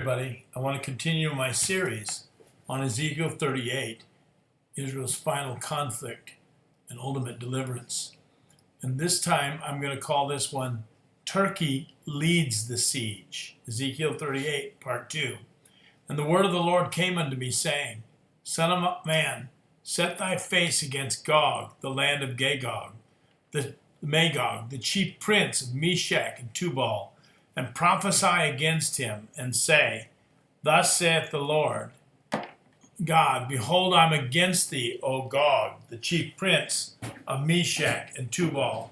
everybody. I want to continue my series on Ezekiel 38, Israel's final conflict and ultimate deliverance. And this time I'm going to call this one Turkey Leads the Siege, Ezekiel 38, part 2. And the word of the Lord came unto me, saying, Son of man, set thy face against Gog, the land of Magog, the chief prince of Meshec and Tubal, and prophesy against him, and say, Thus saith the Lord God, Behold, I am against thee, O Gog, the chief prince of Meshec and Tubal,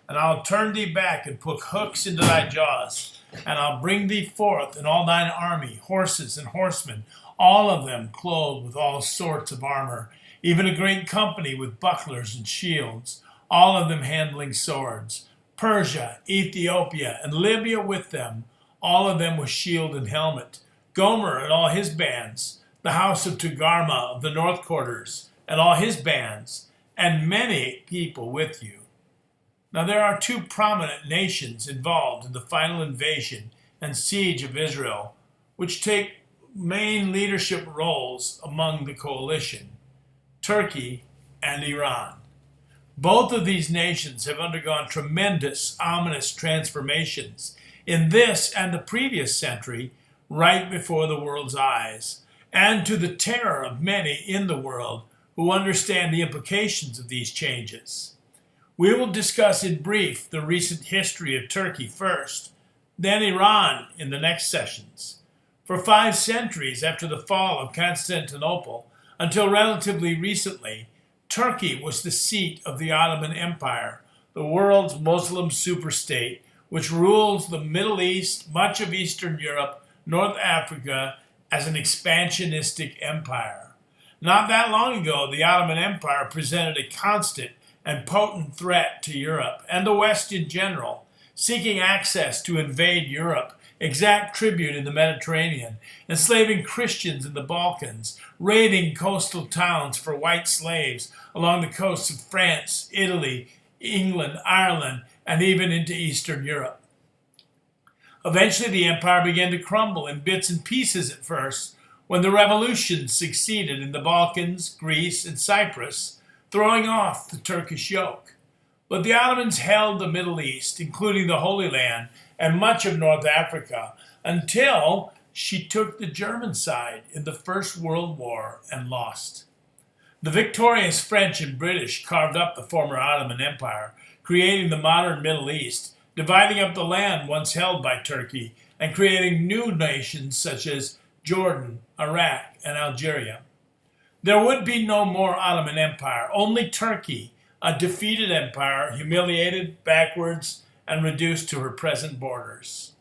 and I'll turn thee back and put hooks into thy jaws, and I'll bring thee forth and all thine army, horses and horsemen, all of them clothed with all sorts of armor, even a great company with bucklers and shields, all of them handling swords. Persia, Ethiopia, and Libya with them, all of them with shield and helmet. Gomer and all his bands, the house of Togarmah of the north quarters, and all his bands, and many people with you. Now there are two prominent nations involved in the final invasion and siege of Israel, which take main leadership roles among the coalition: Turkey and Iran. Both of these nations have undergone tremendous, ominous transformations in this and the previous century, right before the world's eyes, and to the terror of many in the world who understand the implications of these changes. We will discuss in brief the recent history of Turkey first, then Iran in the next sessions. For 5 centuries after the fall of Constantinople, until relatively recently, Turkey was the seat of the Ottoman Empire, the world's Muslim superstate, which rules the Middle East, much of Eastern Europe, North Africa, as an expansionistic empire. Not that long ago, the Ottoman Empire presented a constant and potent threat to Europe and the West in general, seeking access to invade Europe, exact tribute in the Mediterranean, enslaving Christians in the Balkans, raiding coastal towns for white slaves along the coasts of France, Italy, England, Ireland, and even into Eastern Europe. Eventually, the empire began to crumble in bits and pieces at first, when the revolutions succeeded in the Balkans, Greece, and Cyprus, throwing off the Turkish yoke. But the Ottomans held the Middle East, including the Holy Land, and much of North Africa, until she took the German side in the First World War and lost. The victorious French and British carved up the former Ottoman Empire, creating the modern Middle East, dividing up the land once held by Turkey, and creating new nations such as Jordan, Iraq, and Algeria. There would be no more Ottoman Empire, only Turkey, a defeated empire, humiliated, backwards, and reduced to her present borders.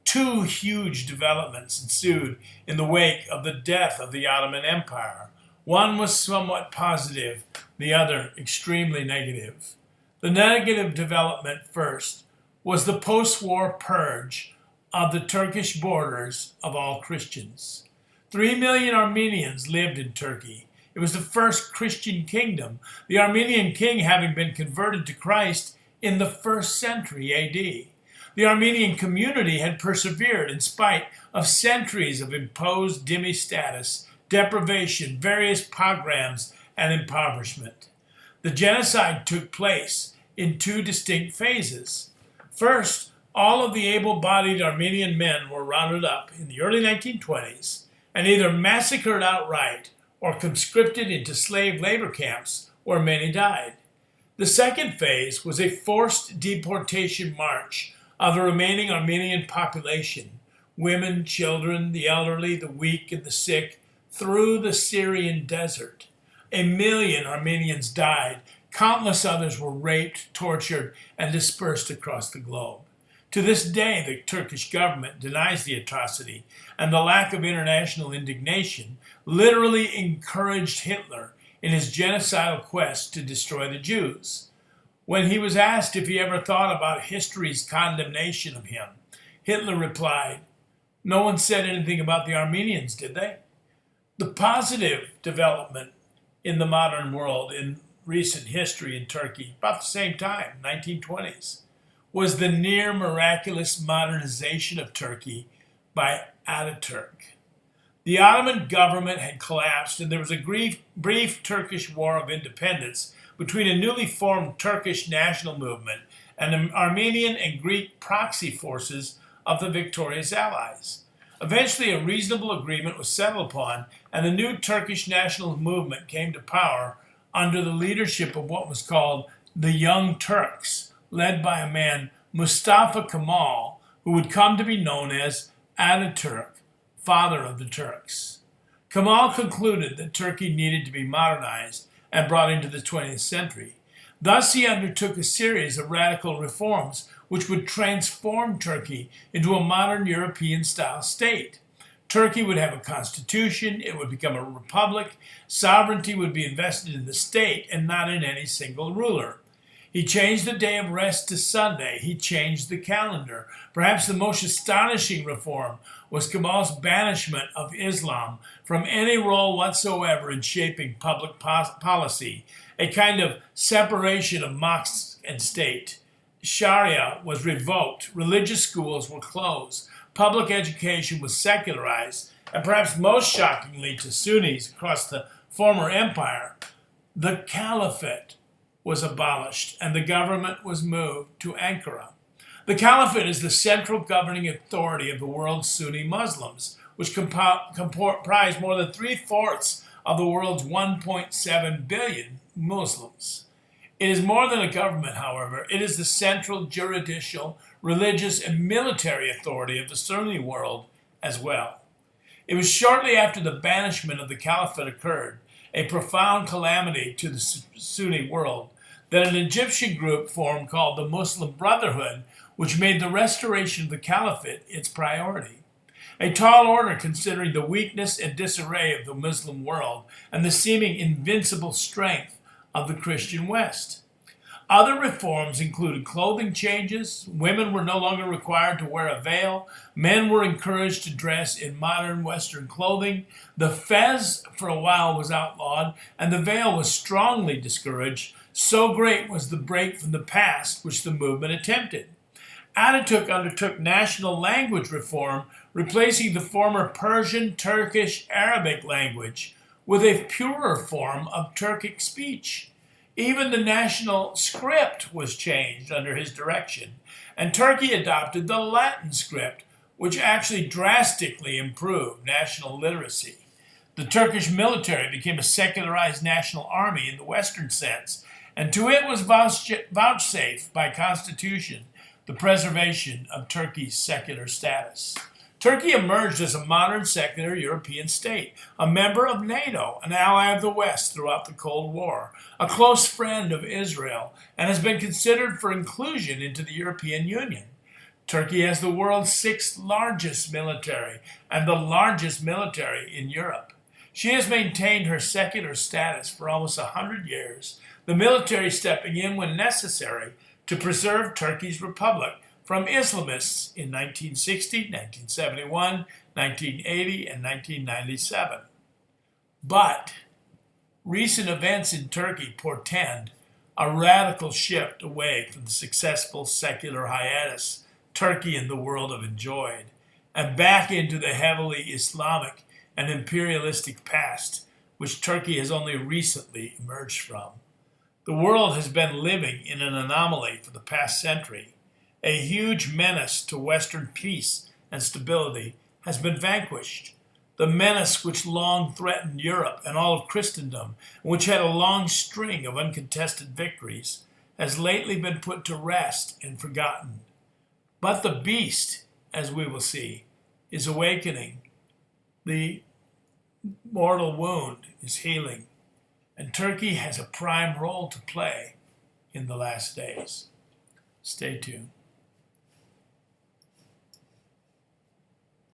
2 huge developments ensued in the wake of the death of the Ottoman Empire. One was somewhat positive, the other extremely negative. The negative development first was the post-war purge of the Turkish borders of all Christians. 3 million Armenians lived in Turkey. It was the first Christian kingdom, the Armenian king having been converted to Christ in the 1st century A.D. The Armenian community had persevered in spite of centuries of imposed dhimmi status, deprivation, various pogroms, and impoverishment. The genocide took place in 2 distinct phases. First, all of the able-bodied Armenian men were rounded up in the early 1920s and either massacred outright or conscripted into slave labor camps where many died. The second phase was a forced deportation march of the remaining Armenian population, women, children, the elderly, the weak, and the sick, through the Syrian desert. 1 million Armenians died. Countless others were raped, tortured, and dispersed across the globe. To this day, the Turkish government denies the atrocity, and the lack of international indignation literally encouraged Hitler in his genocidal quest to destroy the Jews. When he was asked if he ever thought about history's condemnation of him, Hitler replied, "No one said anything about the Armenians, did they?" The positive development in the modern world in recent history in Turkey, about the same time, 1920s, was the near miraculous modernization of Turkey by Ataturk. The Ottoman government had collapsed, and there was a brief Turkish war of independence between a newly formed Turkish national movement and the Armenian and Greek proxy forces of the victorious allies. Eventually, a reasonable agreement was settled upon, and the new Turkish national movement came to power under the leadership of what was called the Young Turks, led by a man, Mustafa Kemal, who would come to be known as Ataturk, father of the Turks. Kemal concluded that Turkey needed to be modernized and brought into the 20th century. Thus, he undertook a series of radical reforms which would transform Turkey into a modern European-style state. Turkey would have a constitution, it would become a republic, sovereignty would be invested in the state and not in any single ruler. He changed the day of rest to Sunday. He changed the calendar. Perhaps the most astonishing reform was Kemal's banishment of Islam from any role whatsoever in shaping public policy, a kind of separation of mosque and state. Sharia was revoked, religious schools were closed, public education was secularized, and perhaps most shockingly to Sunnis across the former empire, the caliphate was abolished and the government was moved to Ankara. The caliphate is the central governing authority of the world's Sunni Muslims, which comprise more than 3/4 of the world's 1.7 billion Muslims. It is more than a government, however. It is the central judicial, religious, and military authority of the Sunni world as well. It was shortly after the banishment of the caliphate occurred, a profound calamity to the Sunni world, that an Egyptian group formed called the Muslim Brotherhood, which made the restoration of the caliphate its priority. A tall order considering the weakness and disarray of the Muslim world and the seeming invincible strength of the Christian West. Other reforms included clothing changes. Women were no longer required to wear a veil. Men were encouraged to dress in modern Western clothing. The fez for a while was outlawed, and the veil was strongly discouraged. So great was the break from the past which the movement attempted. Ataturk undertook national language reform, replacing the former Persian, Turkish, Arabic language with a purer form of Turkic speech. Even the national script was changed under his direction, and Turkey adopted the Latin script, which actually drastically improved national literacy. The Turkish military became a secularized national army in the Western sense, and to it was vouchsafed by constitution the preservation of Turkey's secular status. Turkey emerged as a modern secular European state, a member of NATO, an ally of the West throughout the Cold War, a close friend of Israel, and has been considered for inclusion into the European Union. Turkey has the world's 6th largest military and the largest military in Europe. She has maintained her secular status for almost 100 years, the military stepping in when necessary to preserve Turkey's republic from Islamists in 1960, 1971, 1980, and 1997. But recent events in Turkey portend a radical shift away from the successful secular hiatus Turkey and the world have enjoyed, and back into the heavily Islamic and imperialistic past which Turkey has only recently emerged from. The world has been living in an anomaly for the past century. A huge menace to Western peace and stability has been vanquished. The menace which long threatened Europe and all of Christendom, and which had a long string of uncontested victories, has lately been put to rest and forgotten. But the beast, as we will see, is awakening. The mortal wound is healing, and Turkey has a prime role to play in the last days. Stay tuned.